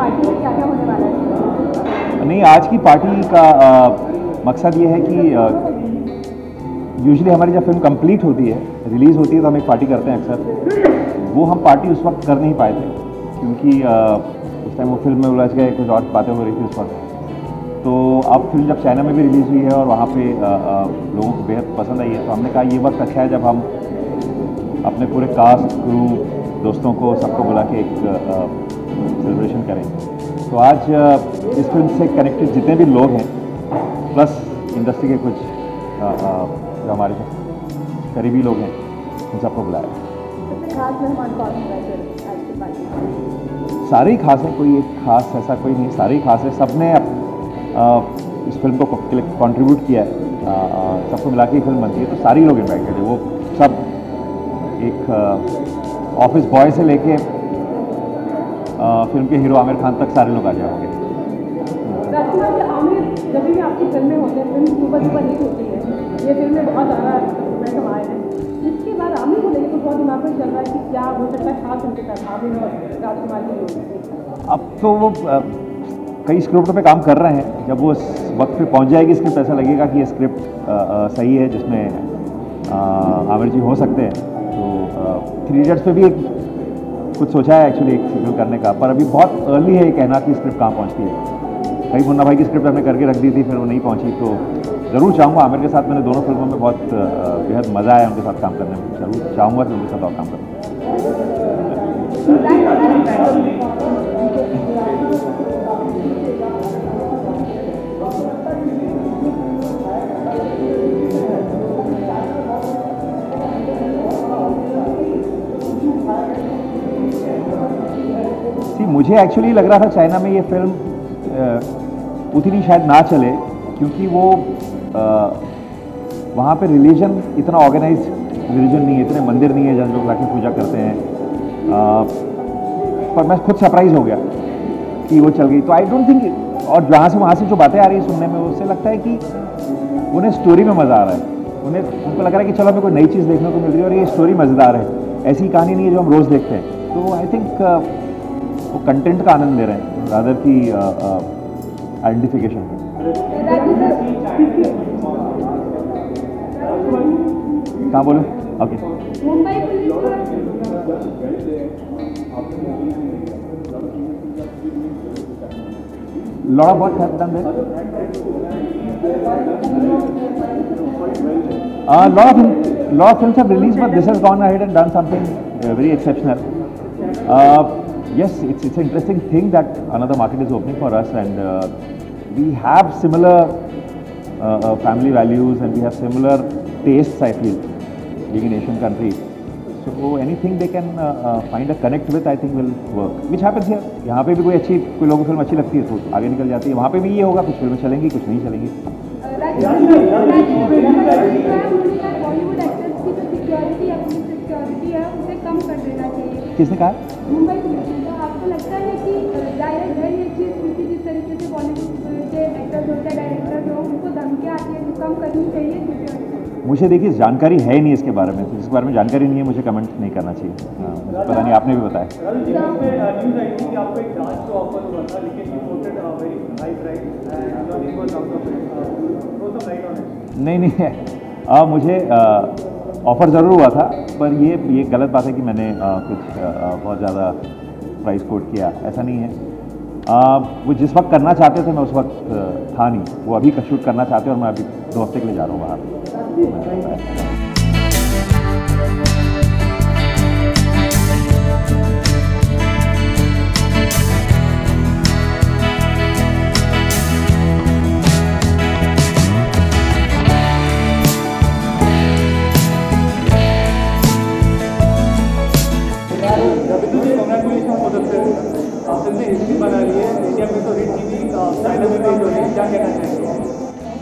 Party में क्या क्या होने वाला है? नहीं, आज की पार्टी का मकसद ये है कि यूजुअली हमारी जब फिल्म कंप्लीट होती है, रिलीज़ होती है, तो हम एक पार्टी करते हैं अक्सर। वो हम पार्टी उस वक्त कर नहीं पाए थे क्योंकि उस टाइम वो फिल्म में उलझ गए, कुछ और बातें हो रही थी उस वक्त। तो अब फिल्म जब चाइना में भी रिलीज़ हुई है और वहाँ पे लोगों को बेहद पसंद आई है, तो हमने कहा ये वक्त अच्छा है जब हम अपने पूरे कास्ट, क्रू, दोस्तों को सबको बुला के एक सेलिब्रेशन करें। तो आज इस फिल्म से कनेक्टेड जितने भी लोग हैं, प्लस इंडस्ट्री के कुछ जो हमारे करीबी लोग हैं, उन सबको बुलाया। खास मेहमान कौन होगा आज की पार्टी में? सारे ही खास हैं, कोई एक खास ऐसा कोई नहीं, सारे ही खास है। सबने इस फिल्म को कंट्रीब्यूट किया है, सबको मिला के फिल्म बनती है, तो सारे लोग इन्वाइटेड है। वो सब एक ऑफिस बॉय से लेके फिल्म के हीरो आमिर खान तक सारे लोग आ जाएंगे। आमिर जब भी आपकी फिल्में होते हैं, फिल्म सुपर हिट होती है, ये फिल्में बहुत ज़्यादा रुपये कमाए हैं। इसके बाद आमिर को लेकर तो बहुत दिमाग में चल रहा है कि क्या हो सकता है खास उनके साथ आमिर और राजकुमार की। अब तो वो कई स्क्रिप्टों पे काम कर रहे हैं। जब वो उस वक्त पे पहुंच जाएगी स्क्रिप्ट, ऐसा लगेगा कि ये स्क्रिप्ट सही है, जिसमें आमिर जी हो सकते हैं। तो 3 इडियट्स पे भी एक कुछ सोचा है एक्चुअली एक सीक्वल करने का, पर अभी बहुत अर्ली है ये कहना कि स्क्रिप्ट कहाँ पहुँचती है। कई मुन्ना भाई की स्क्रिप्ट हमने करके रख दी थी, फिर वो नहीं पहुँची। तो ज़रूर चाहूँगा, आमिर के साथ मैंने दोनों फिल्मों में बहुत बेहद मज़ा आया उनके साथ काम करने में। ज़रूर चाहूँगा कि उनके साथ और काम करूँ। मुझे एक्चुअली लग रहा था चाइना में ये फिल्म उतनी शायद ना चले, क्योंकि वो वहाँ पे रिलीजन इतना ऑर्गेनाइज रिलीजन नहीं है, इतने मंदिर नहीं है जहाँ लोग लाके पूजा करते हैं। पर मैं खुद सरप्राइज हो गया कि वो चल गई। तो आई डोंट थिंक, और जहाँ से वहाँ से जो बातें आ रही है सुनने में, उससे लगता है कि उन्हें स्टोरी में मज़ा आ रहा है। उनको लग रहा है कि चलो हमें कोई नई चीज़ देखने को मिल रही है और ये स्टोरी मज़ेदार है, ऐसी कहानी नहीं है जो हम रोज़ देखते हैं। तो आई थिंक वो कंटेंट का आनंद ले रहे हैं रादर की आइडेंटिफिकेशन। कहाँ बोले? Okay. lot of work have done there. Lot of films have released, but this has gone ahead and done something very exceptional. Yes, it's an interesting thing that another market is opening for us, and we have similar family values and we have similar tastes, I feel, being an Asian country. So anything they can find a connect with, I think will work. Which happens here. यहाँ पे भी कोई लोगों को film अच्छी लगती है तो आगे निकल जाती है। वहाँ पे भी ये होगा, कुछ फिल्में चलेंगी, कुछ नहीं चलेंगी। किसने कहा? मुंबई पुलिस। आपको लगता है कि डायरेक्ट है ये चीज़, क्योंकि जिस तरीके से बॉलीवुड के एक्टर्स होते हैं, डायरेक्टर्स हो, उनको धमकियाँ आती है, कम करनी चाहिए सिक्योरिटी? मुझे देखिए जानकारी है नहीं इसके बारे में, तो जिसके बारे में जानकारी नहीं है मुझे कमेंट नहीं करना चाहिए। मुझे पता नहीं, आपने भी बताया। नहीं, मुझे ऑफ़र ज़रूर हुआ था, पर ये गलत बात है कि मैंने कुछ बहुत ज़्यादा प्राइस कोट किया, ऐसा नहीं है। वो जिस वक्त करना चाहते थे मैं उस वक्त था नहीं, वो अभी का शूट करना चाहते हैं और मैं अभी 2 हफ्ते के लिए जा रहा हूँ बाहर।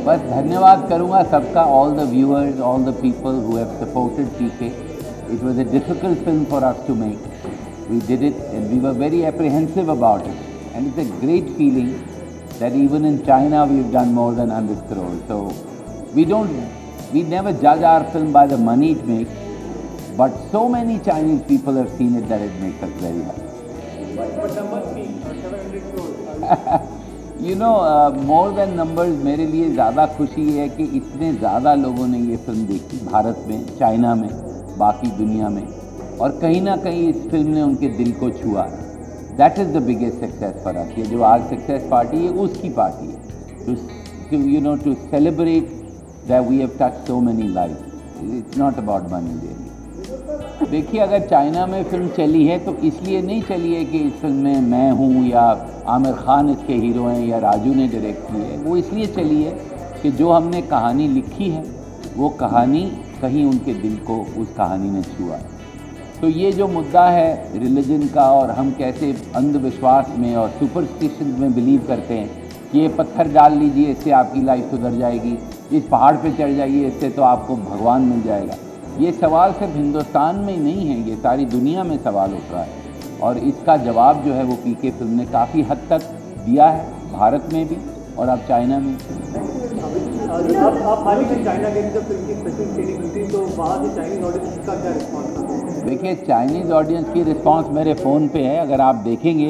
बस धन्यवाद करूँगा सबका, all the viewers, all the people who have supported PK. It was a difficult film for us to make. We did it and we were very apprehensive about it. And it's a great feeling that even in China we've done more than 100 crores. So we never judge our film by the money it makes, but so many Chinese people have seen it that it makes us very happy. But numbers speak, 700 crores. You know more than numbers, मेरे लिए ज़्यादा खुशी है कि इतने ज़्यादा लोगों ने ये फिल्म देखी, भारत में, चाइना में, बाकी दुनिया में, और कहीं ना कहीं इस फिल्म ने उनके दिल को छुआ। That is the biggest success for us. ये जो आज सक्सेस पार्टी है, उसकी पार्टी है, to celebrate that we have touched so many life. It's not about money really. देखिए, अगर चाइना में फिल्म चली है तो इसलिए नहीं चली है कि इस फिल्म में मैं हूँ या आमिर खान इसके हीरो हैं या राजू ने डायरेक्ट की है। वो इसलिए चली है कि जो हमने कहानी लिखी है वो कहानी कहीं उनके दिल को उस कहानी ने छुआ है। तो ये जो मुद्दा है रिलीजन का, और हम कैसे अंधविश्वास में और सुपरस्टिशन में बिलीव करते हैं कि ये पत्थर डाल लीजिए इससे आपकी लाइफ सुधर जाएगी, इस पहाड़ पे चढ़ जाइए इससे तो आपको भगवान मिल जाएगा, ये सवाल सिर्फ हिंदुस्तान में ही नहीं है, ये सारी दुनिया में सवाल उठ रहा है। और इसका जवाब जो है वो पीके फिल्म ने काफ़ी हद तक दिया है, भारत में भी और अब चाइना में। आप हाल ही में चाइना गए जब फिल्म की स्पेशल स्क्रीनिंग हुई थी, तो वहाँ से चाइनीज़ ऑडियंस का क्या रिस्पॉन्स था? देखिए, चाइनीज़ ऑडियंस की रिस्पॉन्स मेरे फ़ोन पे है, अगर आप देखेंगे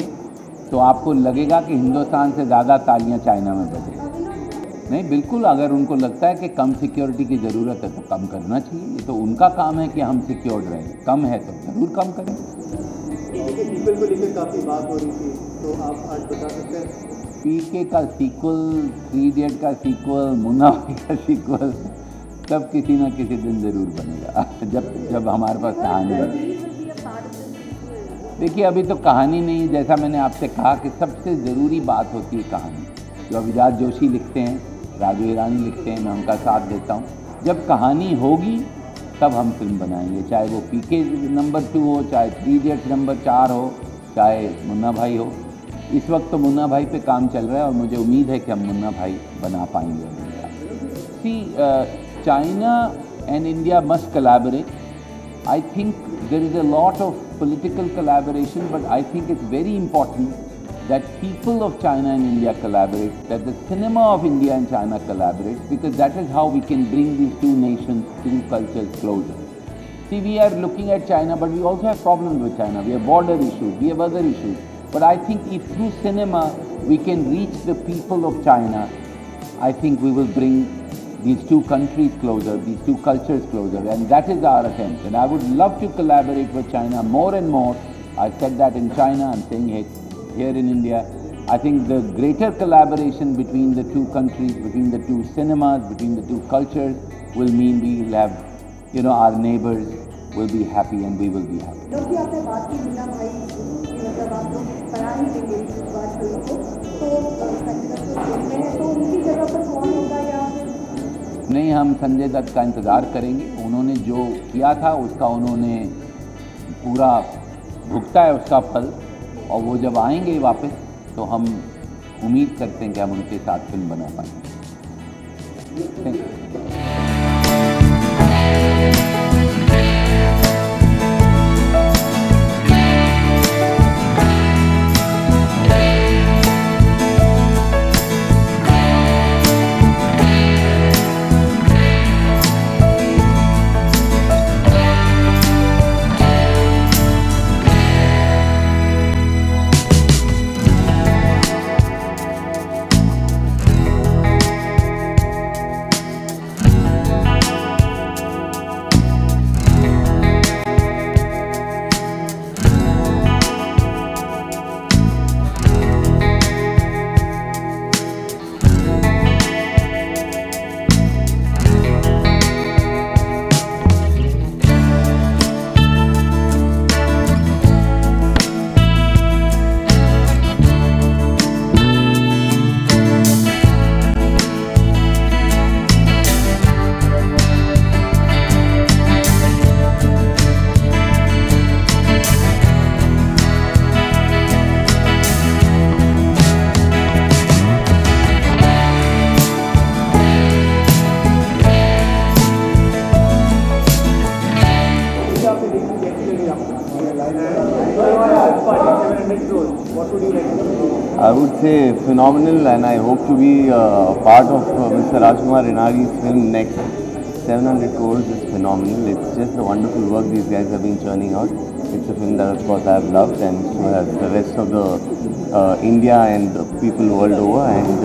तो आपको लगेगा कि हिंदुस्तान से ज़्यादा तालियां चाइना में बजें। नहीं, बिल्कुल, अगर उनको लगता है कि कम सिक्योरिटी की ज़रूरत है तो कम करना चाहिए, ये तो उनका काम है कि हम सिक्योर्ड रहें, कम है तो ज़रूर कम करें। पीके सीक्वल को लेकर काफ़ी बात हो रही थी, तो आप आज बता सकते हैं? पीके का सीक्वल, 3 इडियट का सीक्वल, मुन्ना भाई का सीक्वल, सब किसी ना किसी दिन ज़रूर बनेगा जब हमारे पास कहानी है। देखिए, अभी तो कहानी नहीं, जैसा मैंने आपसे कहा कि सबसे ज़रूरी बात होती है कहानी। जो अभिजात जोशी लिखते हैं, राजू ईरानी लिखते हैं, मैं उनका साथ देता हूँ। जब कहानी होगी तब हम फिल्म बनाएंगे, चाहे वो पीके नंबर 2 हो, चाहे 3 इडियट नंबर 4 हो, चाहे मुन्ना भाई हो। इस वक्त तो मुन्ना भाई पे काम चल रहा है और मुझे उम्मीद है कि हम मुन्ना भाई बना पाएंगे। See, China and India must collaborate. I think there is a lot of political collaboration, but I think it's very important that people of China and India collaborate, that the cinema of India and China collaborates, because that is how we can bring these two nations, two cultures closer. See, we are looking at China, but we also have problems with China. We have border issues, we have other issues. But I think if through cinema we can reach the people of China, I think we will bring these two countries closer, these two cultures closer, and that is our attempt. And I would love to collaborate with China more and more. I said that in China, I'm saying it here in India. I think the greater collaboration between the two countries, between the two cinemas, between the two cultures will mean we will have, our neighbors will be happy and we will be happy. क्योंकि आपने बात की मुन्ना भाई की, मतलब आप लोग बना ही देंगे इस बात को, तो संजय दत्त को देखते हैं, तो उनकी जगह पर कौन होगा या नहीं, हम संजय दत्त का इंतज़ार करेंगे। उन्होंने जो किया था उसका उन्होंने पूरा भुगता है उसका फल, और वो जब आएंगे वापस तो हम उम्मीद करते हैं कि हम उनके साथ फिल्म बना पाएंगे। Thank you. I would say phenomenal, and I hope to be part of Mr. Rajkumar Renari's film next. 700 crores is phenomenal. It's just a wonderful work these guys have been churning out. It's a film that of course I have loved, and so has the rest of the India and people world over, and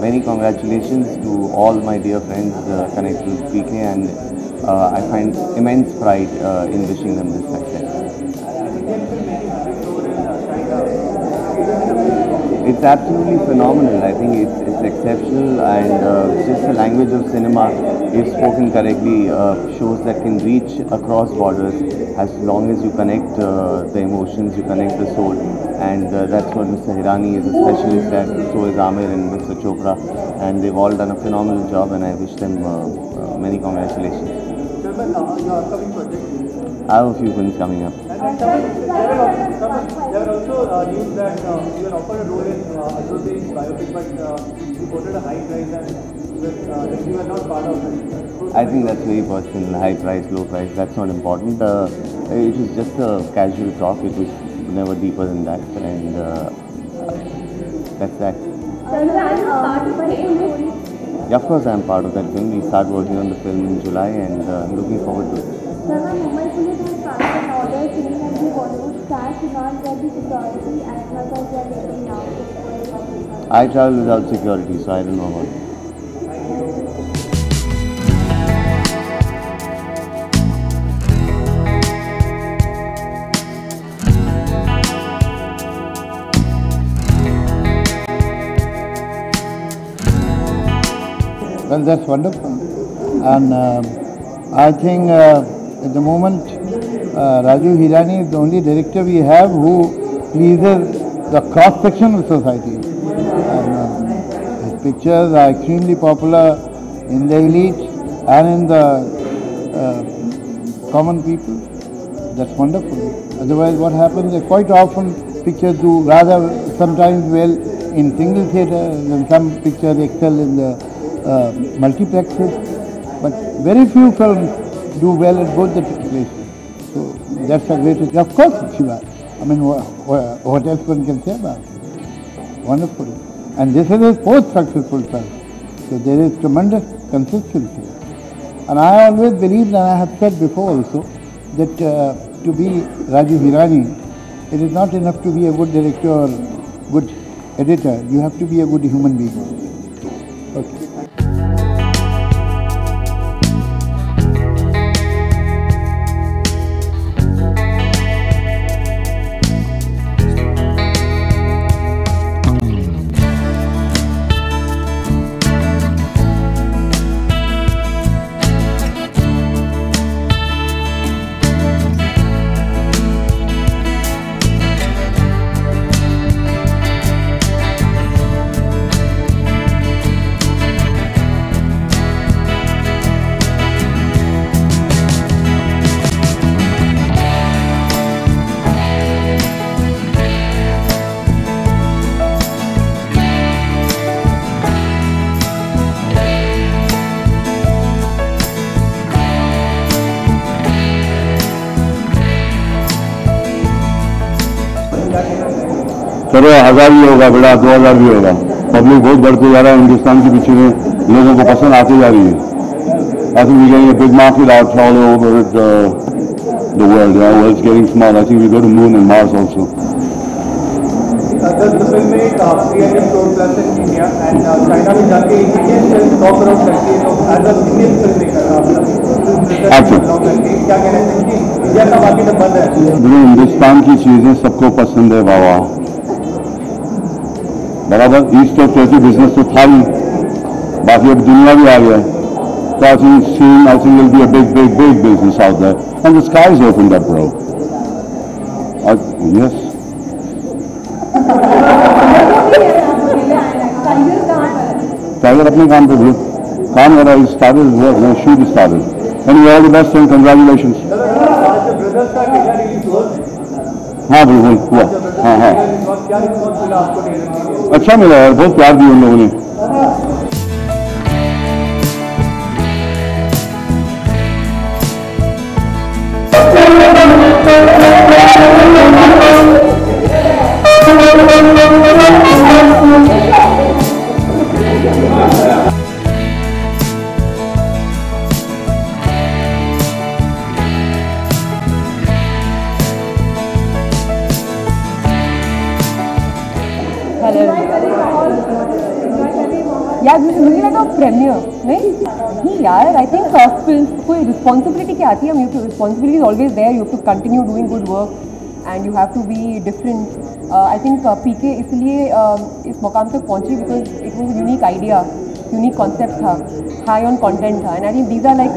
many congratulations to all my dear friends connected with PK, and I find immense pride in wishing them this success. It's absolutely phenomenal. I think it's exceptional, and just the language of cinema, if spoken correctly, shows that can reach across borders as long as you connect the emotions, you connect the soul, and that's what Mr. Hirani is a specialist at. So is Amir and Mr. Chopra, and they've all done a phenomenal job, and I wish them many congratulations. I have a few things coming up. There are also news that you were offered a role in Azharuddin's biopic, but you quoted a high price and you were not part of it. I think that's very personal. High price, low price, that's not important. It was just a casual talk. It was never deeper than that, and that's that. Yeah, of course, I'm part of that film. We start working on the film in July, and I'm looking forward to it. Mumbai Police has passed an order saying that the Bollywood stars should not get the security as much as they are getting now. I travel without security, so I don't know about it. Well, that's wonderful, and I think at the moment Rajeev Hirani is the only director we have who pleases the cross-section of society. And, his pictures are extremely popular in the elite and in the common people. That's wonderful. Otherwise, what happens is quite often pictures do rather sometimes well in single theatre, and some pictures excel in the multiplexes, but very few films do well at both the places. So that's a great, of course, Shiva. I mean, what else one can say about it? Wonderful. And this is a post-successful film. So there is tremendous consistency. And I always believe, and I have said before also, that to be Rajeev Hirani, it is not enough to be a good director or good editor. You have to be a good human being. Okay. चलो 1000 भी होगा बेटा, 2000 भी होगा। Public बहुत बढ़ते जा रहा है हिंदुस्तान के पीछे में, लोगों को पसंद आती जा रही है। I think we're getting a big market out all over the world. The world's getting small. I think we go to Moon and Mars also. The film made 300 crore plus in India, and China में जाके Indian film 100 crore करती है। तो as a Indian filmmaker, क्या कहना चाहिए कि India का मार्केट बंद है? हिंदुस्तान की चीजें सबको पसंद है बाबा, बराबर। ईस्ट और टर्की बिजनेस तो था ही, बाकी अब दुनिया भी आ गया है। So I think it'll be a big business out there, and the sky's opened up, bro. Yes. Tiger अपने काम पे भी काम कर रहा है, started his work, now shoot started. Anyway, all the best and congratulations. हाँ बिल्कुल हुआ, हाँ। अच्छा मिला यार, बहुत प्यार दिया उन लोगों ने। Hello. प्रीमियर नहीं यार, आई थिंक फिल्म कोई रिस्पॉन्सिबिलिटी क्या आती है, responsibility is always there, you have to continue doing good work and you have to be different. I think PK इसलिए इस मुकाम तक पहुंची because it was unique idea, unique concept था, हाई ऑन कंटेंट था, and I think these are like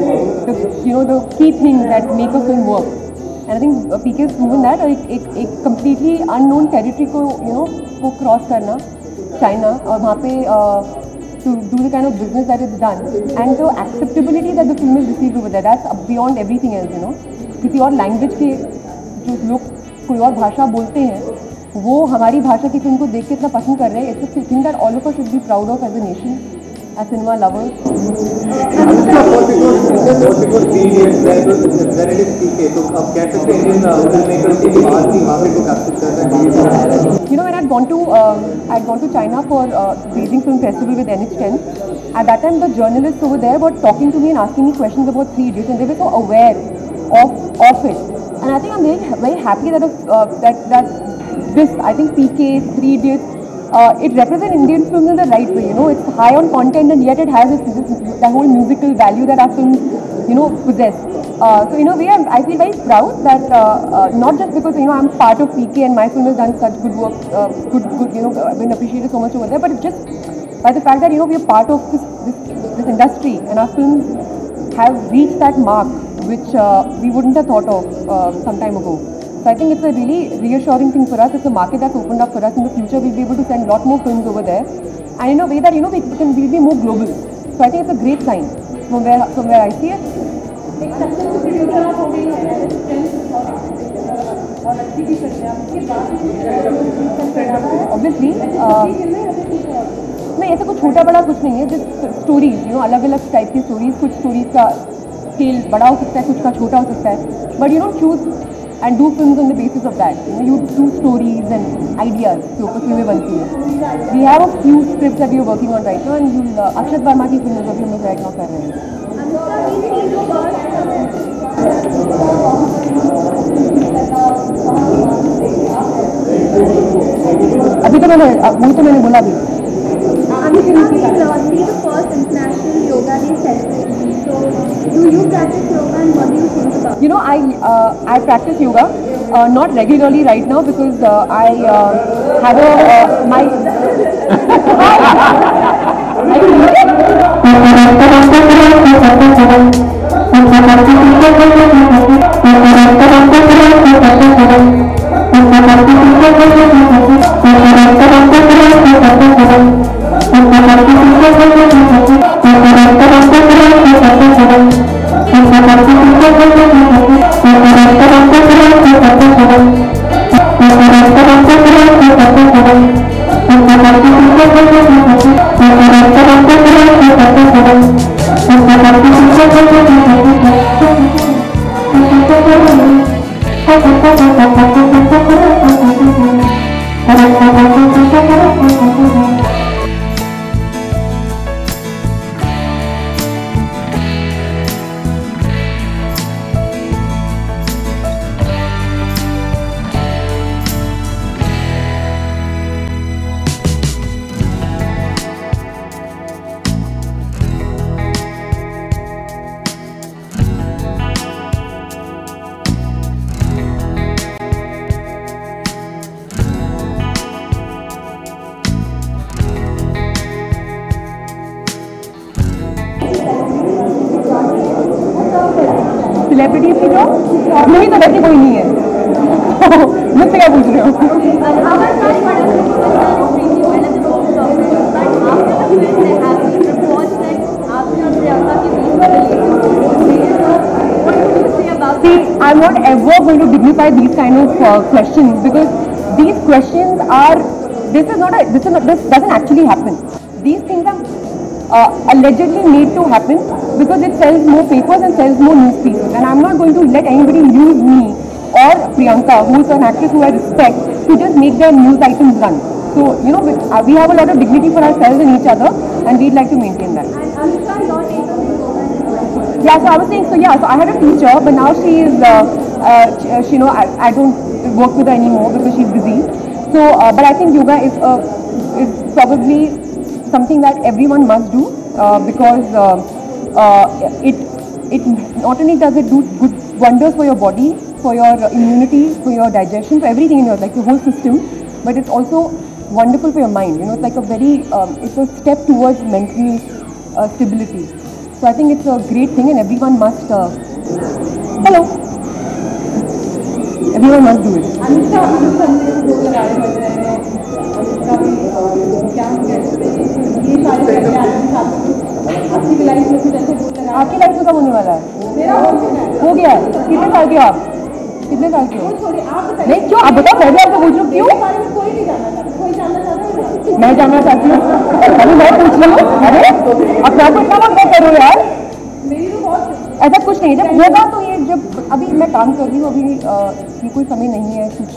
you know the key things that make a film work. And I think PK is proven that, और एक completely unknown territory को को cross करना, China, और वहाँ पे to do the kind of business that is done and the acceptability that the film is received over there, that's beyond everything else, किसी और लैंग्वेज के जो लोग कोई और भाषा बोलते हैं वो हमारी भाषा की फिल्म को देख के इतना पसंद कर रहे हैं, it's a thing that all of us should be proud of as a nation, as cinema lovers. When I'd gone to China for Beijing Film Festival with NH10, at that time the journalists over there were talking to me and asking me questions about Three Idiots, and they were so aware of it. And I think I'm very, very happy that this, I think PK, Three Idiots, it represents Indian films in the right way. It's high on content and yet it has that whole musical value that our films, possess. So in a way, I feel very proud that not just because I'm part of PK and my film has done such good work, been appreciated so much over there, but it's just by the fact that we are part of this industry and our films have reached that mark which we wouldn't have thought of some time ago. So I think it's a really reassuring thing for us. It's a market that's opened up for us. In the future, we'll be able to send a lot more films over there, and in a way that we'll be more global. So I think it's a great sign from where I see it. Obviously, नहीं ऐसा कुछ छोटा बड़ा कुछ नहीं है. Just stories, अलग अलग टाइप की stories. कुछ stories का स्केल बड़ा हो सकता है, कुछ का छोटा हो सकता है. But choose and do films on the basis of that. You do stories and ideas के ऊपर फिल्में बनती हैं. We have a few scripts that we are working on right now, and अक्षत वर्मा की फिल्म जो भी हम लोग right now कर रहे हैं. अभी तो मैंने बोला भी. the first international yoga day celebration. So, do you practice yoga and what do you think about? I practice yoga, not regularly right now because I have my. Celebrities की जो नहीं तो वैसे कोई नहीं है. मुझसे क्या पूछ रहे हो? See, I'm not ever going to dignify these kind of questions because these questions are. This doesn't actually happen. These things are allegedly made to happen because it sells more papers and sells more news pieces, and I'm not going to let anybody use me or Priyanka, who is an actress who I respect, to just make their news items run. So we have a lot of dignity for ourselves and each other, and we'd like to maintain that. Yeah, so I was saying, so I had a teacher, but now she is, I don't work with her anymore because she's busy. So, but I think yoga is probably something that everyone must do, because it not only does it do good wonders for your body, for your immunity, for your digestion, for everything in your like your whole system, but it's also wonderful for your mind. You know, it's like a very it's a step towards mental stability. So I think it's a great thing, and everyone must. Hello. Everyone must do it. Anushka आप लोग संदेश लोग लगाए बज रहे हैं, अनुष्का भी क्या हम कहते हैं ये सारे करके आए हैं साथ में आपकी लाइफ में कुछ ऐसे बोल रहे हैं आपकी लाइफ में कब होने वाला है? मेरा हो गया है। कितने साल के हो आप? कितने साल के हो? छोड़िए आप बताइए नहीं क्यों आप बताओ, मैं भी आपको पूछ रहा हूँ क्यों? मेरे बारे में कोई नहीं जानना चाहता, कोई जानना चाहता है मैं जानना चाहती हूँ। अभी मैं पूछ रही हूँ। अरे अपने आप को इतना मत करो यार। मेरी तो बहुत ऐसा कुछ नहीं है, जब होगा तो ये जब अभी मैं काम कर रही हूँ, अभी ये कोई समय नहीं है कुछ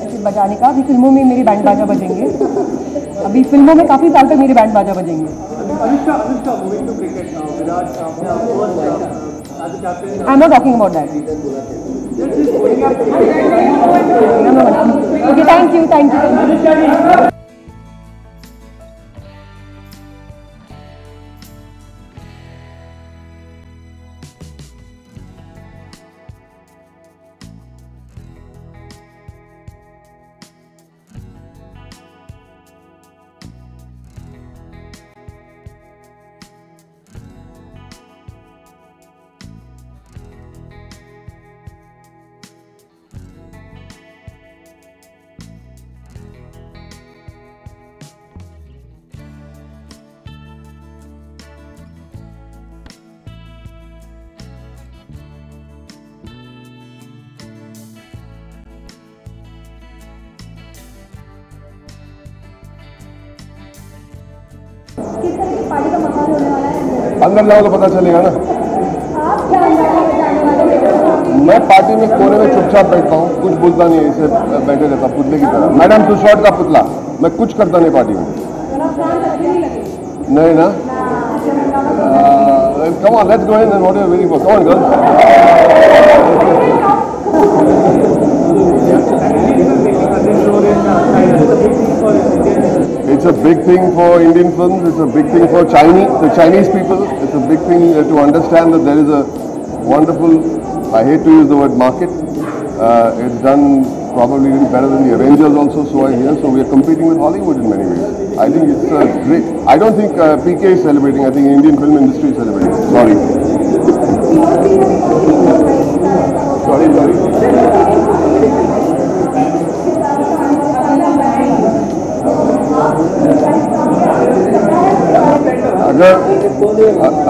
ऐसे बजाने का। अभी फिल्मों में मेरे बैंड बाजा बजेंगे, अभी फिल्मों में काफ़ी साल तक मेरे बैंड बाजा बजेंगे। Anushka, moving to cricket now. Virat, as a captain. I'm not talking about that. Okay, thank you. किस तरह की पार्टी का माहौल होने वाला है? अंदर जाओ तो पता चलेगा ना। आप क्या अंदाजा बताने वाले हैं? मैं पार्टी में कोने में चुपचाप बैठता हूँ, कुछ बोलता नहीं, ऐसे बैठे रहता पुतले की तरह। मैडम तुषार का पुतला, मैं कुछ करता नहीं पार्टी में। नहीं ना? Come on, let's go in and what are you waiting for? Come on, girls. It's a big thing for Indian films. It's a big thing for the Chinese people. It's a big thing to understand that there is a wonderful, I hate to use the word market. It's done probably really better than the Avengers also, so I hear. So we are competing with Hollywood in many ways. I think it's great. I don't think PK is celebrating. I think Indian film industry is celebrating. Sorry.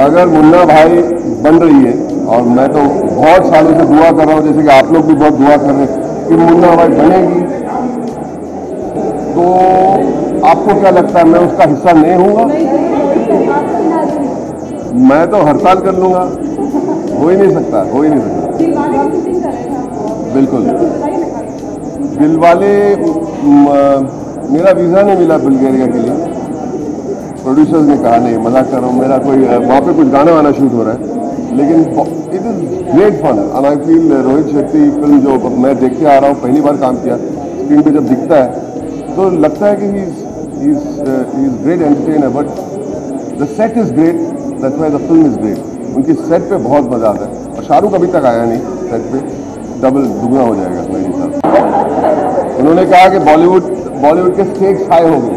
अगर मुन्ना भाई बन रही है, और मैं तो बहुत सालों से दुआ कर रहा हूँ, जैसे कि आप लोग भी बहुत दुआ कर रहे हैं कि मुन्ना भाई बनेगी, तो आपको क्या लगता है मैं उसका हिस्सा नहीं हूँगा? मैं तो हड़ताल कर लूँगा। हो ही नहीं सकता। बिल्कुल। दिलवाले मेरा वीज़ा नहीं मिला बुल्गारिया के लिए। प्रोड्यूसर्स ने कहा नहीं, मजाक कर रहा हूँ, मेरा कोई वहाँ पे कुछ गाना वाना शूट हो रहा है, लेकिन it is great fun and I feel Rohit Shetty film जो मैं देख के आ रहा हूँ, पहली बार काम किया, स्क्रीन पे जब दिखता है तो लगता है कि he is great entertainer, but the set is great, that's why the film is great. उनकी सेट पे बहुत मजा आता है, और शाहरुख अभी तक आया नहीं सेट पे, डबल दुगना हो जाएगा मेरे हिसाब से। उन्होंने कहा कि बॉलीवुड के स्टेक्स हाई हो गए।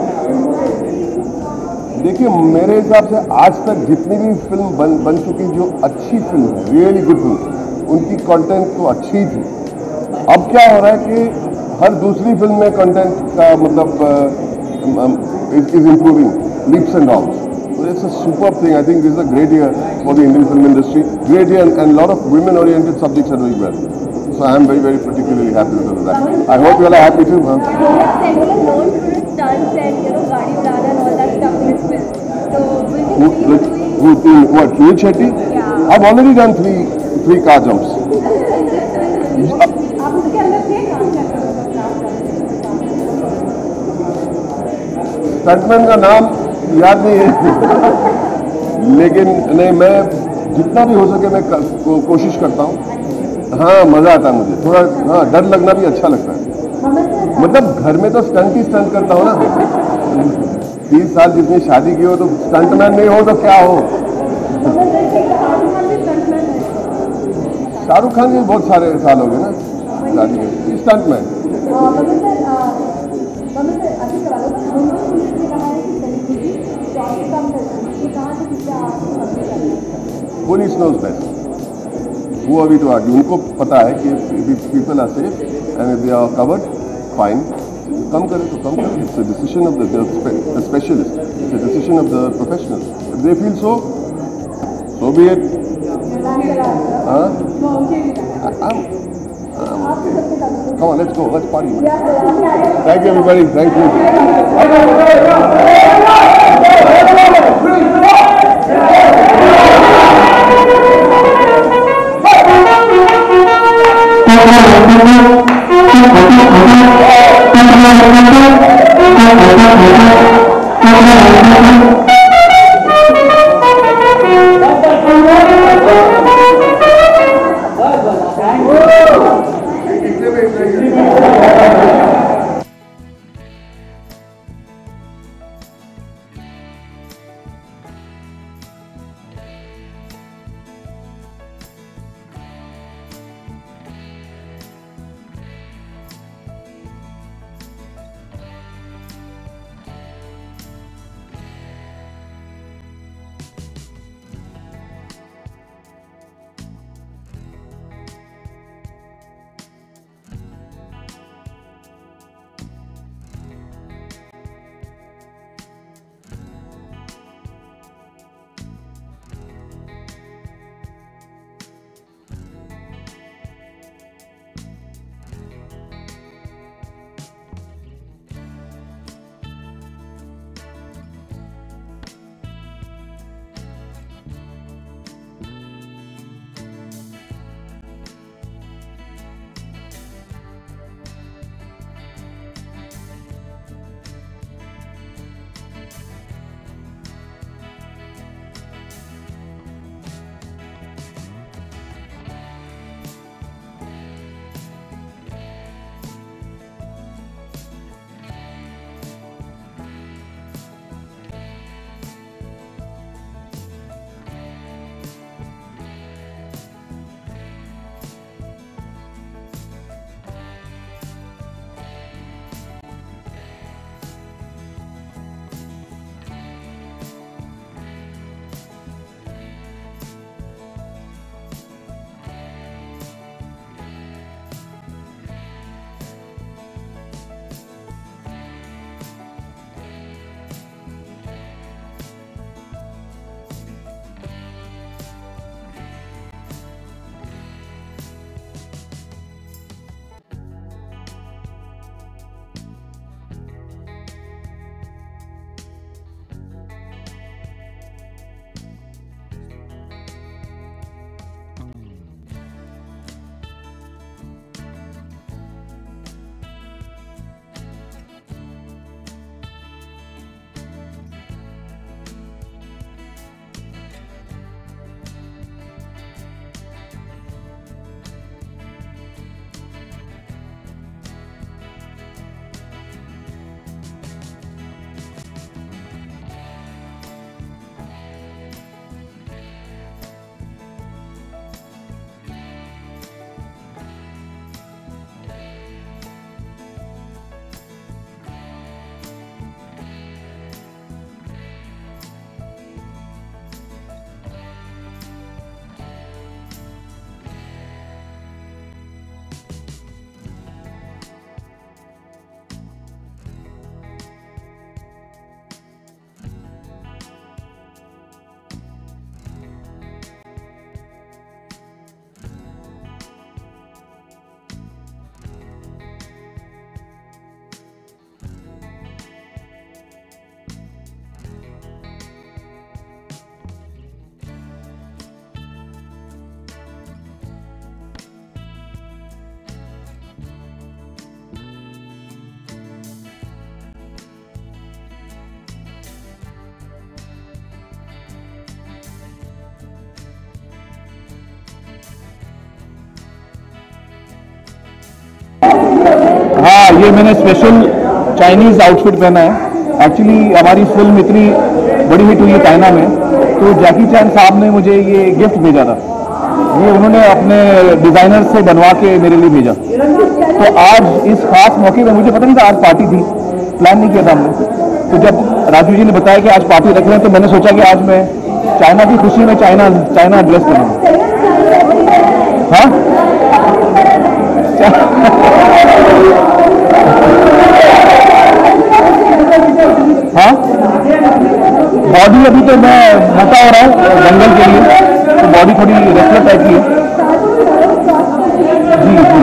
देखिए मेरे हिसाब से आज तक जितनी भी फिल्म बन चुकी जो अच्छी फिल्म है, रियली गुड फिल्म, उनकी कंटेंट तो अच्छी थी। अब क्या हो रहा है कि हर दूसरी फिल्म में कंटेंट का मतलब is improving leaps and downs. So it's a superb thing. I think this is a great year for the Indian film industry. Great year, and a lot of women-oriented subjects are doing well. So I am very, very particularly happy with that. I hope you all are happy too, huh? Rohit Shetty is known for his stunts and Gaadi Udana and all that stuff in his film. So will he be doing? What? Rohit Shetty? Yeah. I've already done three car jumps. आप उसके अंदर थे काम करते हो? Stuntman का नाम याद नहीं है, लेकिन नहीं, मैं जितना भी हो सके मैं कोशिश करता हूँ। हाँ, मज़ा आता है मुझे थोड़ा। हाँ, डर लगना भी अच्छा लगता है। मतलब घर में तो स्टंट ही स्टंट करता हूँ ना, 30 साल जितनी शादी की हो तो स्टंटमैन नहीं हो तो क्या हो। शाहरुख खान के बहुत सारे साल हो गए ना शादी के, स्टंटमैन। पुलिस नोज बेस्ट, वो अभी तो आगे उनको पता है कि people are safe and they are covered fine, कम करें तो कम करें। It's a decision of the specialist, it's a decision of the professional. If they feel so be it. Come on, let's go, let's party. Thank you everybody, thank you. हाँ, ये मैंने special Chinese outfit पहना है actually हमारी film इतनी बड़ी hit हुई है चाइना में, तो जैकी चैन साहब ने मुझे ये गिफ्ट भेजा था। ये उन्होंने अपने डिज़ाइनर से बनवा के मेरे लिए भेजा। तो आज इस खास मौके में, मुझे पता नहीं था आज पार्टी थी, प्लान नहीं किया था हमने। तो जब राजू जी ने बताया कि आज पार्टी रख रहे हैं, तो मैंने सोचा कि आज मैं चाइना की खुशी में चाइना ड्रेस करूँगा। हाँ हाँ, बॉडी अभी तो मैं मोटा हो रहा हूँ जंगल के लिए, तो बॉडी थोड़ी रेस्टलेस टाइप की है। जी जी,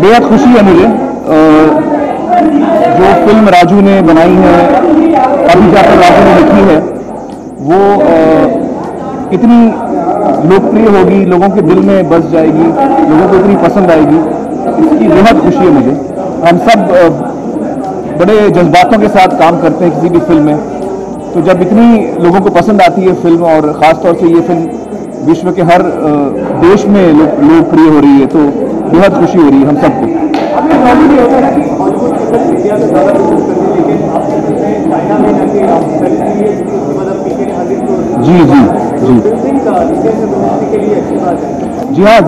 बेहद खुशी है मुझे। जो फिल्म राजू ने बनाई है, अभी जाकर राजू ने लिखी है, वो इतनी लोकप्रिय होगी, लोगों के दिल में बस जाएगी, लोगों को इतनी पसंद आएगी, इसकी बेहद खुशी है मुझे। हम सब बड़े जज्बातों के साथ काम करते हैं किसी भी फिल्म में, तो जब इतनी लोगों को पसंद आती है फिल्म, और ख़ास तौर से ये फिल्म विश्व के हर देश में लोकप्रिय हो रही है, तो बेहद खुशी हो रही है हम सबको। जी जी जी जी हाँ,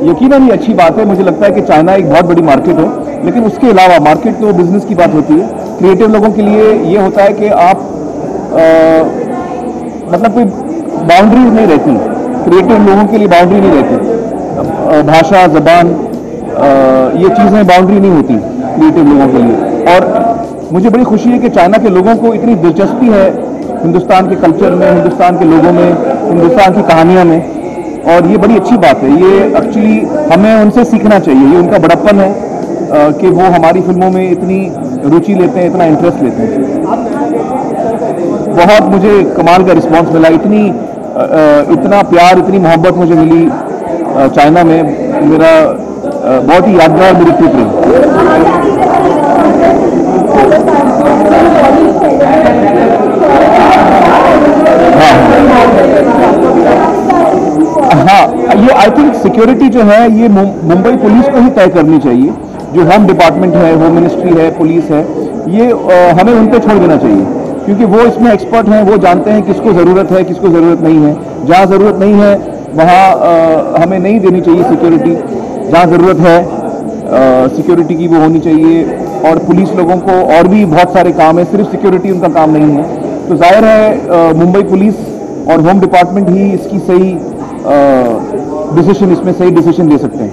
यकीनन ये अच्छी बात है। मुझे लगता है कि चाइना एक बहुत बड़ी मार्केट है, लेकिन उसके अलावा मार्केट तो बिजनेस की बात होती है। क्रिएटिव लोगों के लिए ये होता है कि आप मतलब कोई बाउंड्री नहीं रहती, क्रिएटिव लोगों के लिए बाउंड्री नहीं रहती, भाषा, ज़बान, ये चीज़ें बाउंड्री नहीं होती क्रिएटिव लोगों के लिए। और मुझे बड़ी खुशी है कि चाइना के लोगों को इतनी दिलचस्पी है हिंदुस्तान के कल्चर में, हिंदुस्तान के लोगों में, हिंदुस्तान की कहानियों में, और ये बड़ी अच्छी बात है। ये एक्चुअली हमें उनसे सीखना चाहिए, ये उनका बड़प्पन है कि वो हमारी फिल्मों में इतनी रुचि लेते हैं, इतना इंटरेस्ट लेते हैं। बहुत मुझे कमाल का रिस्पांस मिला, इतना प्यार, इतनी मोहब्बत मुझे मिली चाइना में। मेरा बहुत ही यादगार मेरी ट्रिप रही। हाँ, ये आई थिंक सिक्योरिटी जो है ये मुंबई पुलिस को ही तय करनी चाहिए। जो होम डिपार्टमेंट है, होम मिनिस्ट्री है, पुलिस है, ये हमें उन पे छोड़ देना चाहिए, क्योंकि वो इसमें एक्सपर्ट हैं, वो जानते हैं किसको ज़रूरत है, किसको ज़रूरत नहीं है। जहाँ ज़रूरत नहीं है वहाँ हमें नहीं देनी चाहिए सिक्योरिटी, जहाँ ज़रूरत है सिक्योरिटी की वो होनी चाहिए। और पुलिस लोगों को और भी बहुत सारे काम है, सिर्फ सिक्योरिटी उनका काम नहीं है। तो जाहिर है मुंबई पुलिस और होम डिपार्टमेंट ही इसकी सही डिसीजन, इसमें सही डिसीजन ले सकते हैं।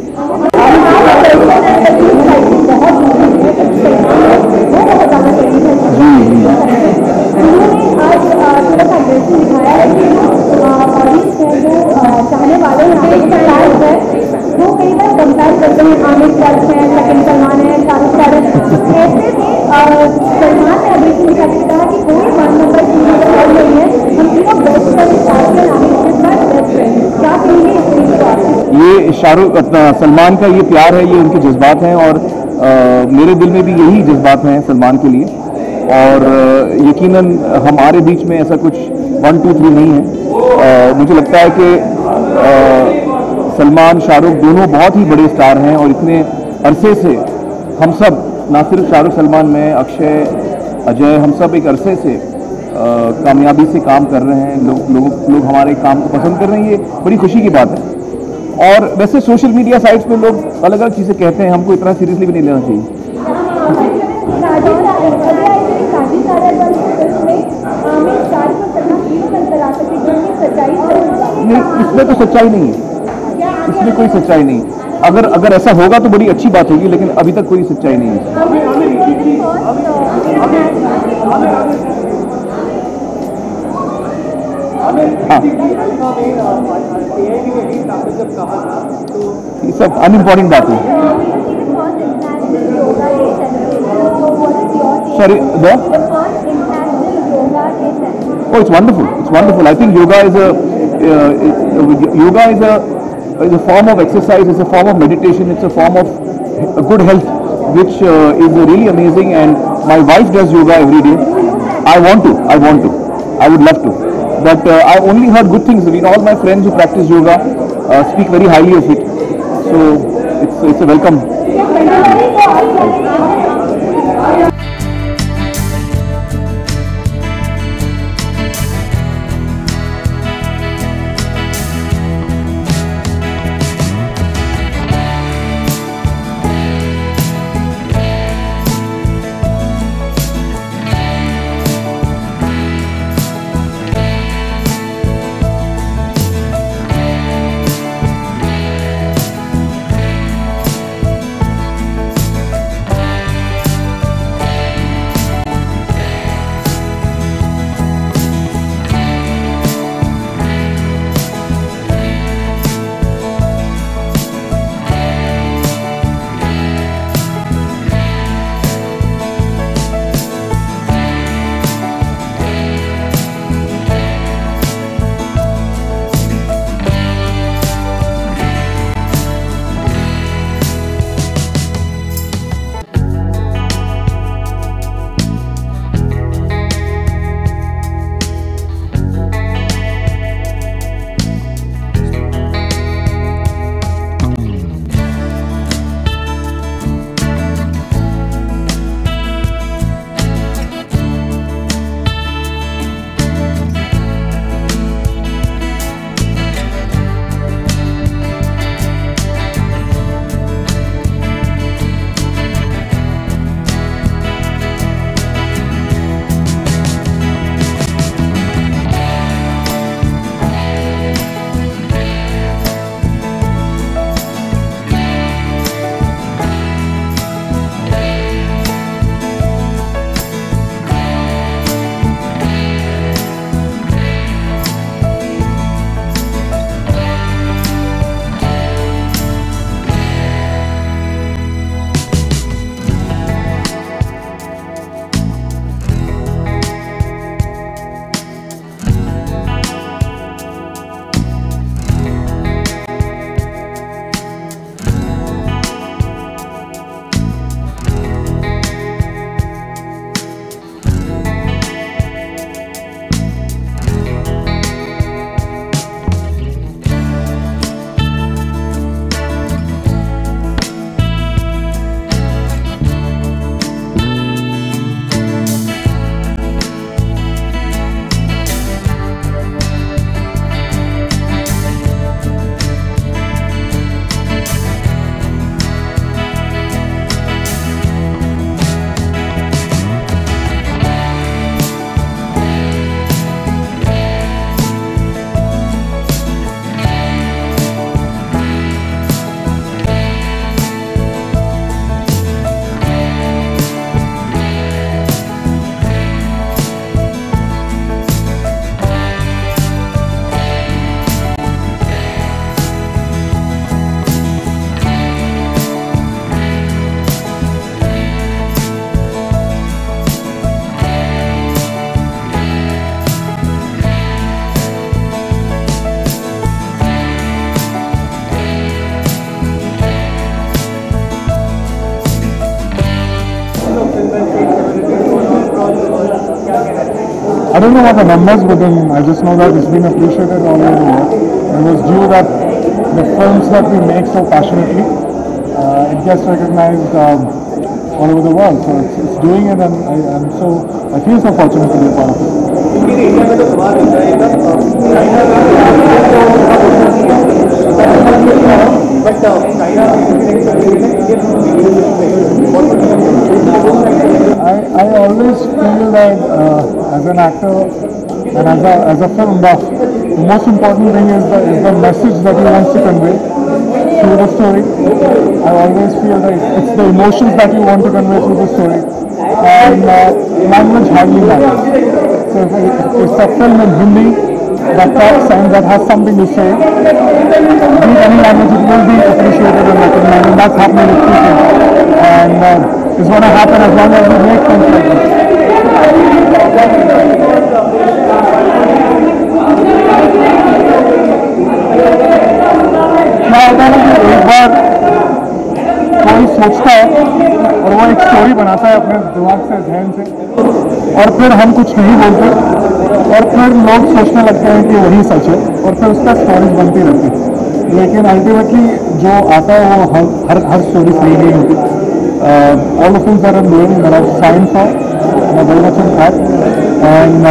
चाहने वाले वो कई बार कंपेयर करते हैं, आमिर खान है, सेकंड सलमान है, शाहरुख खान है। ऐसे में सलमान ने अभी कहा कि कोई 1 नंबर नहीं है, हम तीनों बेस्ट क्या कहेंगे? ये शाहरुख सलमान का ये प्यार है, ये उनके जज्बात हैं, और मेरे दिल में भी यही जज्बात हैं सलमान के लिए। और यकीनन हमारे बीच में ऐसा कुछ 1, 2, 3 नहीं है। मुझे लगता है कि सलमान, शाहरुख दोनों बहुत ही बड़े स्टार हैं, और इतने अरसे से हम सब, ना सिर्फ शाहरुख सलमान में, अक्षय, अजय, हम सब एक अरसे से कामयाबी से काम कर रहे हैं। लोग हमारे काम को पसंद कर रहे हैं, ये बड़ी खुशी की बात है। और वैसे सोशल मीडिया साइट्स पे लोग अलग अलग चीज़ें कहते हैं, हमको इतना सीरियसली भी नहीं लेना चाहिए। नहीं, इसमें तो सच्चाई नहीं है, इसमें कोई सच्चाई नहीं। अगर ऐसा होगा तो बड़ी अच्छी बात होगी, लेकिन अभी तक कोई सच्चाई नहीं है। ये सब अनइम्पॉर्टेंट बात है। Sorry, oh, it's wonderful. It's wonderful. I think yoga is a form of exercise. It's a form of meditation. It's a form of good health, which is really amazing. And my wife does yoga every day. I want to. I would love to. But I've only heard good things. I mean, all my friends who practice yoga speak very highly of it. So it's a welcome. don't know what the numbers were, then I just know that it's been appreciated all over the world. It was due that the films that we make so passionately, it gets recognized all over the world. So it's doing it, and I feel so fortunate to be a part of it. India में तो सवाल होता है but China I always feel that as an actor and as a film buff, the most important thing is the message that he wants to convey through the story. I always feel that it's the emotions that you want to convey through the story, and language hardly matters. So if it's a film in Hindi that talks and that has something to say, be it any language, it will be appreciated and recognized, and that's happening with people. And it's going to happen as long as we make films like this. क्या होता है ना कि एक बार कोई सोचता है और वो एक स्टोरी बनाता है अपने दिमाग से, ध्यान से, और फिर हम कुछ नहीं बोलते और फिर लोग सोचने लगते हैं कि वही सच है और फिर उसका स्टोरीज बनती रहती है। लेकिन अल्टीमेटली जो आता है वो हर स्टोरी सही नहीं होती। All the films that I'm doing that I've signed for are very much on track, and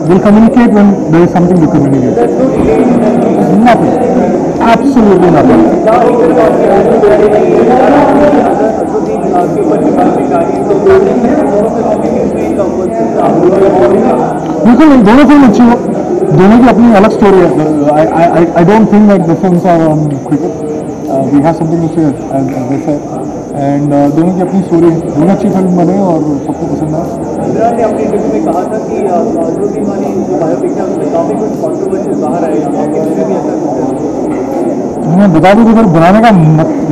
we'll communicate when there is something to communicate. Nothing. Absolutely nothing. बिल्कुल दोनों फिल्म अच्छी हो, दोनों की अपनी अलग स्टोरी है. I don't think that the films are on cricket. We have something to say, as I said. And दोनों की अपनी स्टोरी, दोनों अच्छी फिल्म बने और सबको पसंद आए। इमरान ने अपने इंटरव्यू में कहा था कि जो दीवानी जो बायोपिक है उसमें काफ़ी कुछ कॉन्ट्रोवर्सी बाहर आएगा, आपके भी ऐसा कुछ है? मैं बता दूँ कि फिर बनाने का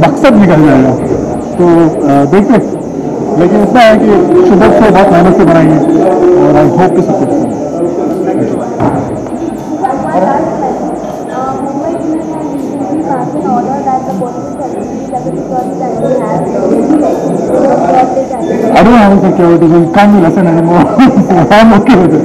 मकसद निकल जाएगा, तो देखते। लेकिन इतना है कि शुभ से बहुत मेहनत से बनाएंगे और आई होप कि सब कुछ I don't have security, so it can't be lesson anymore. I'm okay with it.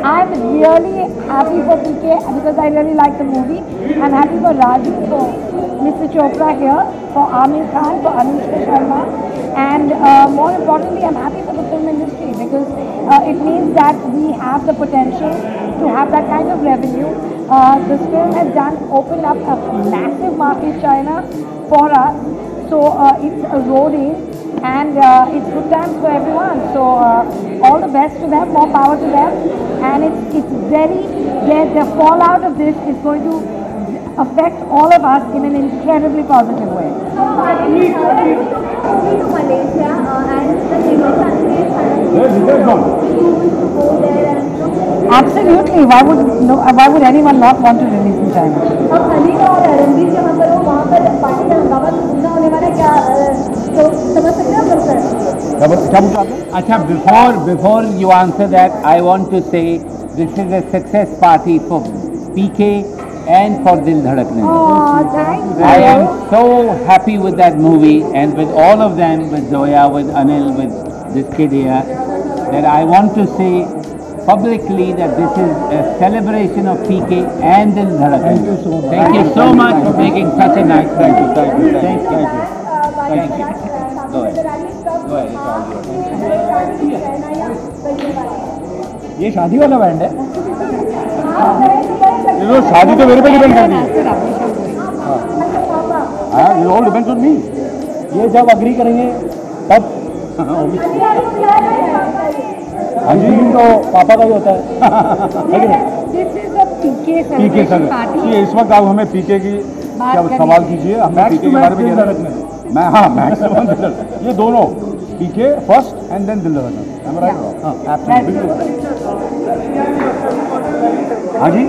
I'm really happy for PK because I really like the movie. I'm happy for Raju, for Mr. Chopra here, for Amir Khan, for Anushka Sharma, and more importantly, I'm happy for the film industry because it means that we have the potential to have that kind of revenue. This film has opened up a massive market, China, for us. So it's a roadie. And it's good times for everyone. So all the best to them, more power to them. And the fallout of this is going to affect all of us in an incredibly positive way. Absolutely. Why would anyone not want to release in China? अब अनिल और रणबीर जहाँ पर हो वहाँ पर party का हंगामा सुनना होने वाला है, क्या तो समझ सकते हैं आप सर? क्या पूछा आपने? Acha, before you answer that, I want to say this is a success party for PK and for Dil Dhadakne. I am so happy with that movie and with all of them, with Zoya, with Anil, with this kid here, that I want to say publicly that this is a celebration of PK and Dil Dhadakne. Thank you so much. Thank you so much for making such a nice. Thank you. Thank you. Go ahead. Go ahead. It's all yours. ये शादी वाला band है। ये तो शादी तो मेरे पे डिपेंड करती है। हाँ, ये ऑल डिपेंड्स ऑन मी। ये जब अग्री करेंगे तब। हाँ जी, तो पापा का भी होता है। पीके सर, इस वक्त आप हमें पीके की क्या सवाल कीजिए, हमें पीके के बारे में कह रहे हैं। मैं हाँ मैक्सिमम ये दोनों पीके first and then Dil Dhadkan. हाँ जी,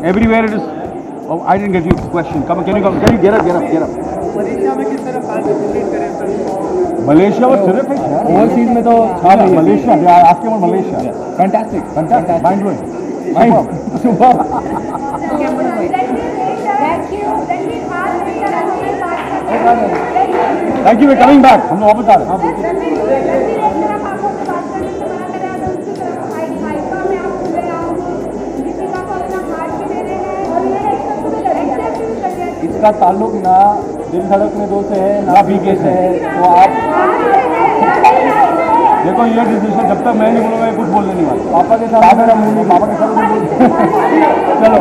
everywhere it is. I didn't get you question. Come can you get up. Malaysia और सिर्फ ओवरसीज में तो मलेशिया आज के Malaysia fantastic mind blowing. Thank you for coming back. हम लोग वापस आ रहे हैं। इसका ताल्लुक ना दिल धड़कने दो से है ना पीके से है, तो आप देखो ये डिसीजन जब तक मैं नहीं बोलूँगा कुछ बोलने नहीं वाला। पापा के साथ मेरा मुंह नहीं, पापा के साथ चलो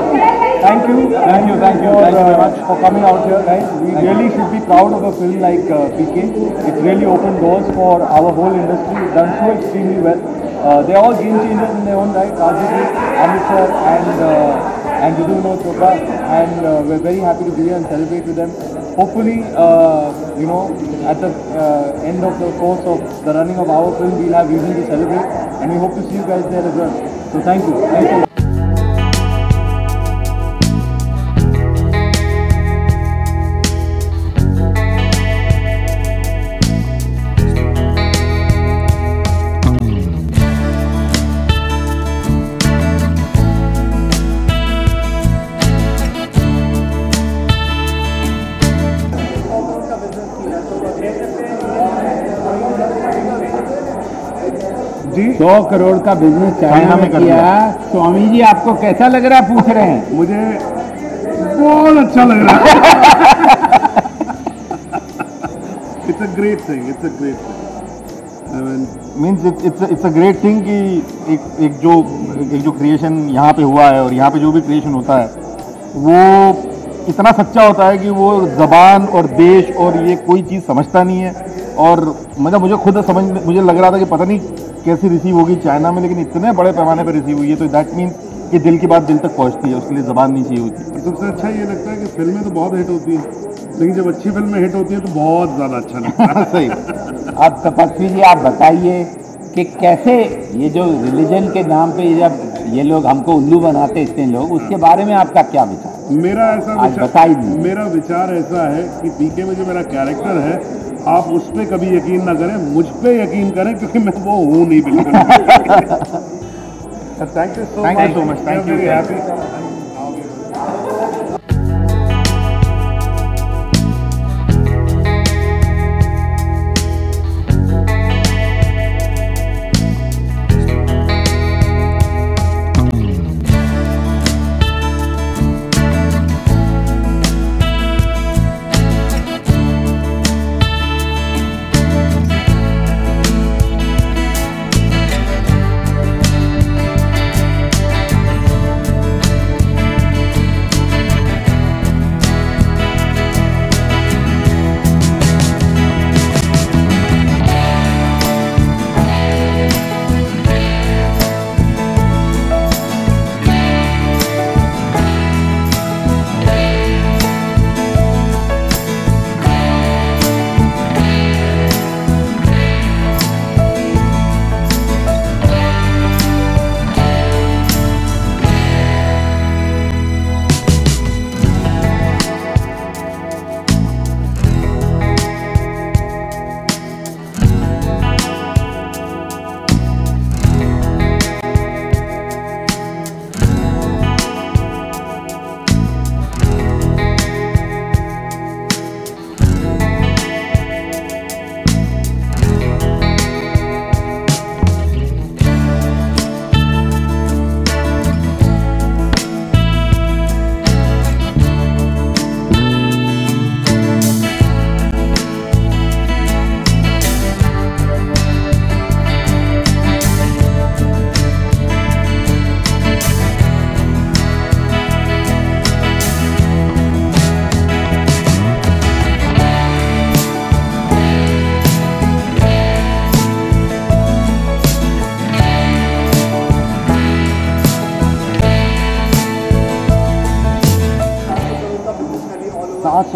thank you very much for coming out here guys. We really should be proud of a film like PK. It really open doors for our whole industry, done so extremely well. They are all game changers in their own right. Rajit, Amit sir and Vidhu Vinod Chopra, and we're very happy to be here and celebrate with them. Hopefully, at the end of the course of the running of our film, we'll have reason to celebrate, and we hope to see you guys there as well. So thank you. जी 100 करोड़ का business China में किया। स्वामी जी आपको कैसा लग रहा है पूछ रहे हैं? मुझे बहुत अच्छा लग रहा है। It's a great thing. I mean, means it's a great thing कि एक जो क्रिएशन यहाँ पे हुआ है और यहाँ पे जो भी क्रिएशन होता है वो इतना सच्चा होता है कि वो ज़बान और देश और ये कोई चीज़ समझता नहीं है। और मतलब मुझे खुद मुझे लग रहा था कि पता नहीं कैसी रिसीव होगी चाइना में, लेकिन इतने बड़े पैमाने पर रिसीव हुई है, तो दैट मीन्स कि दिल की बात दिल तक पहुंचती है, उसके लिए ज़बान नहीं चाहिए होती। सबसे अच्छा ये लगता है कि फिल्में तो बहुत हिट होती हैं, लेकिन जब अच्छी फिल्में हिट होती है तो बहुत ज़्यादा अच्छा लगता है। सही। आप तपस्वी जी आप बताइए कि कैसे ये जो रिलीजन के नाम पे जब ये लोग हमको उल्लू बनाते इतने लोग, उसके बारे में आपका क्या विचार? मेरा विचार ऐसा है कि पीके में जो मेरा कैरेक्टर है, आप उस पर कभी यकीन ना करें, मुझ पे यकीन करें, क्योंकि मैं वो हूँ नहीं बिल्कुल। Thank you so much. Thank you.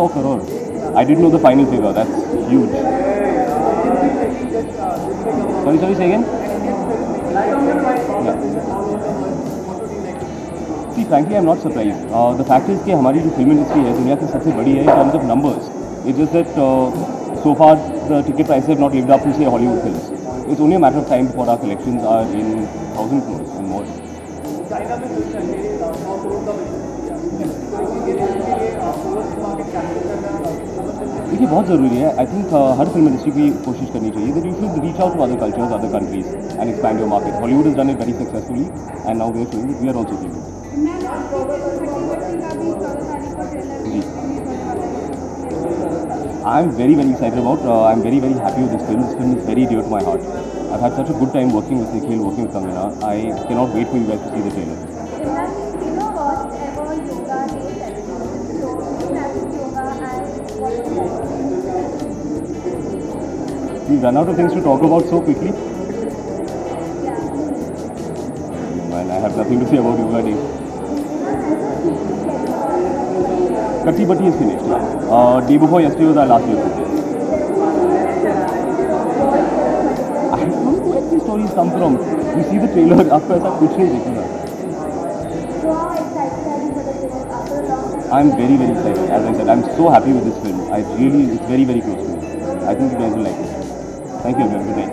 100 crore. I didn't know the final figure. That's huge. Sorry, say again? Yeah. See, frankly, I'm not surprised. The fact is कि हमारी जो film industry है दुनिया की सबसे बड़ी है in terms of numbers. It's just that so far the ticket prices have not lived up to say Hollywood films. It's only a matter of time before our collections are in 1,000 crores and more. देखिए बहुत ज़रूरी है. I think her film industry की कोशिश करनी चाहिए that you should reach out to other cultures, other countries and expand your market. Hollywood has done it very successfully and now we are showing that we are also doing it. I'm very excited about. I'm very happy with this film. This film is very dear to my heart. I've had such a good time working with Nikhil, working with Kangana. I cannot wait for you guys to see the trailer. We run out of things to talk about so quickly. Man, I have nothing to say about Yoga Day. Katti Batti is finished. Day before yesterday was our last day. I don't know where these stories come from. You see the trailer, after ऐसा कुछ नहीं देखना. I'm very excited. As I said, I'm so happy with this film. It's very close to me. I think you guys will like it. Thank you everyone. Good night.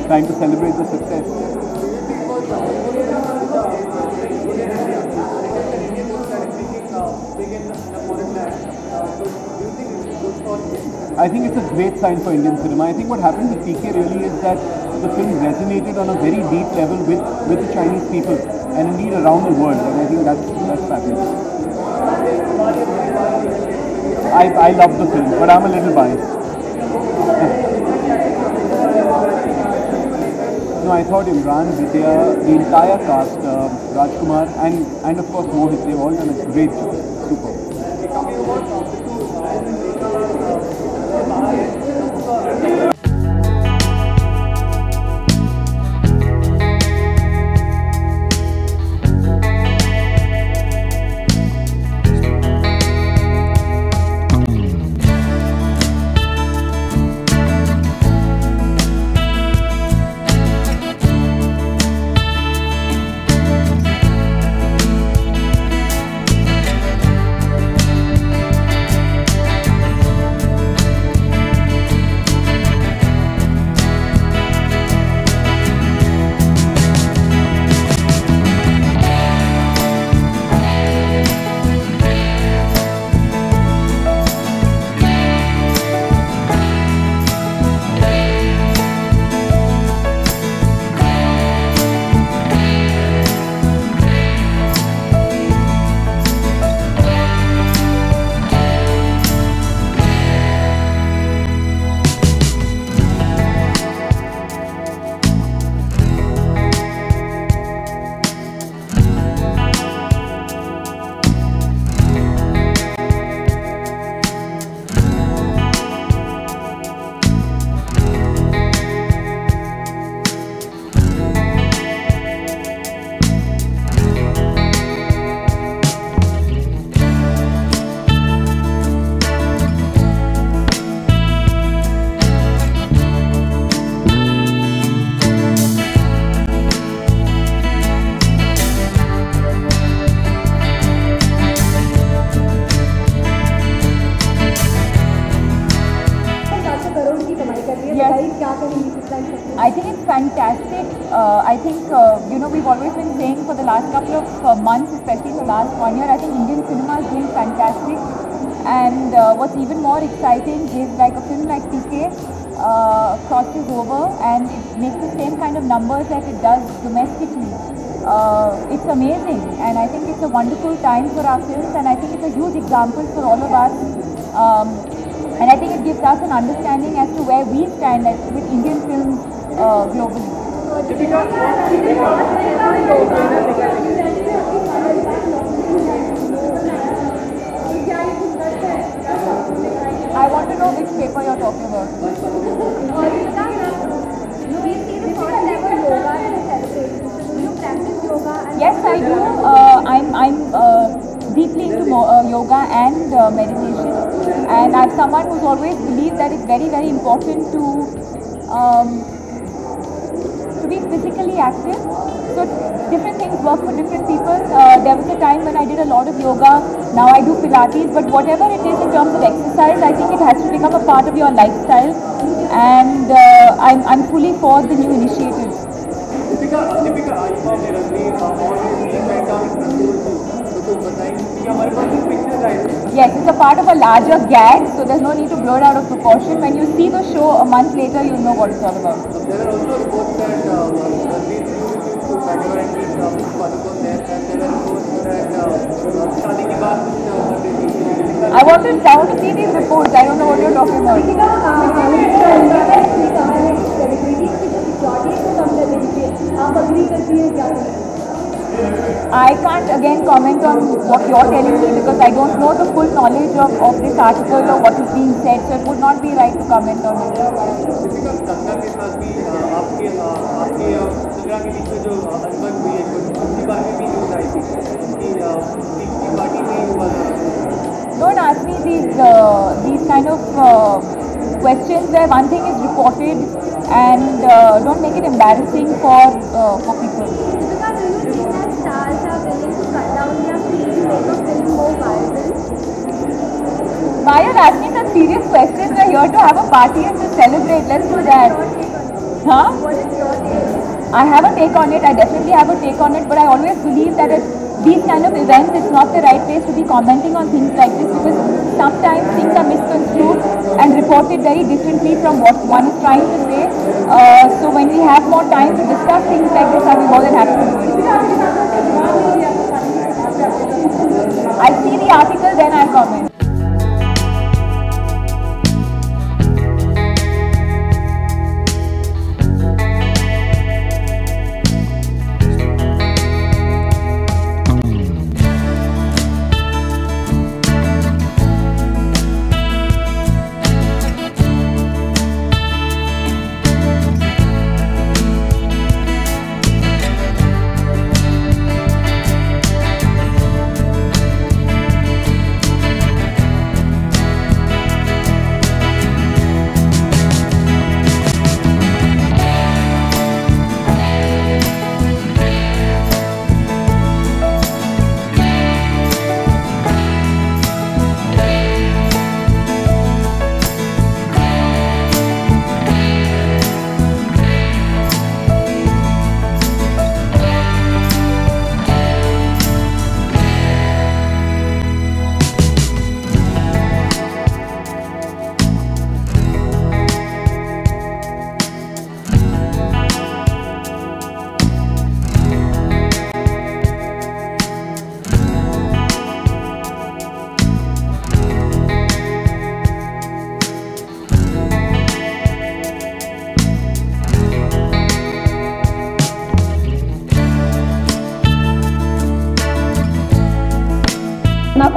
Time to celebrate the success. I think it's a great sign for Indian cinema. I think what happened with PK really is that the film resonated on a very deep level with the Chinese people and indeed around the world, and I think that's fabulous. I love the film, but I'm a little biased. No, I thought Imran, Vidya, the entire cast, Rajkumar and of course Mohit, they've all done a great job. Super. I think, we've always been saying for the last couple of months, especially the last 1 year, I think Indian cinema is doing fantastic. And what's even more exciting is like a film like PK crosses over and it makes the same kind of numbers that it does domestically. It's amazing, and I think it's a wonderful time for our films, and I think it's a huge example for all of us. And I think it gives us an understanding as to where we stand with Indian films globally. I want to know which paper you're talking about. Yes, I do. I'm deeply into yoga and meditation, and I'm someone who's always believed that it's very, very important to be physically active. So different things work for different people. There was a time when I did a lot of yoga. Now I do Pilates, but whatever it is in terms of exercise, I think it has to become a part of your lifestyle, and I'm fully for the new initiatives. Yes, it's a part of a larger gag, so there's no need to blow it out of proportion. When you see the show a month later, you'll know what it's all about. There are also reports that Ranveer used to Bangalore and meet Padukone there, and there are reports that Shadi ke baad I want to see these reports. I don't know what you're talking about. I can't again comment on what you're telling me because I don't know the full knowledge of this article or what is being said, so it would not be right to comment on it. Don't ask me these kind of questions where one thing is reported and don't make it embarrassing for people. Why are you asking such serious questions? We're here to have a party and to celebrate. Let's do that. Huh? What is your take? I have a take on it. I definitely have a take on it. But I always believe that at these kind of events, it's not the right place to be commenting on things like this because sometimes things are misconstrued and reported very differently from what one is trying to say. So when we have more time to discuss things like this, I'll be more than happy to do it. I'll see the article, then I'll comment.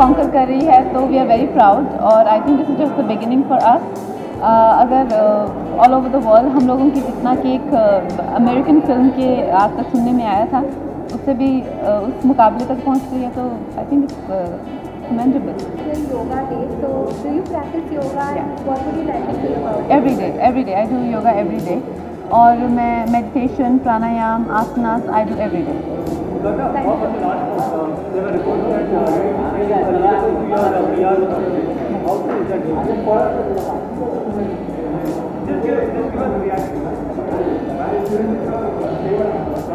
Conquer कर रही है तो we are very proud और I think this is just the beginning for us. अगर all over the world हम लोगों की जितना कि एक अमेरिकन फिल्म के आज तक सुनने में आया था उससे भी उस मुकाबले तक पहुंच रही है तो I think it's commendable. Yoga day, so do you practice yoga? And what would you like to say about it? Every day I do yoga every day और मैं meditation, pranayam, asanas I do every day. There were reports that how is that? Just give us a reaction. है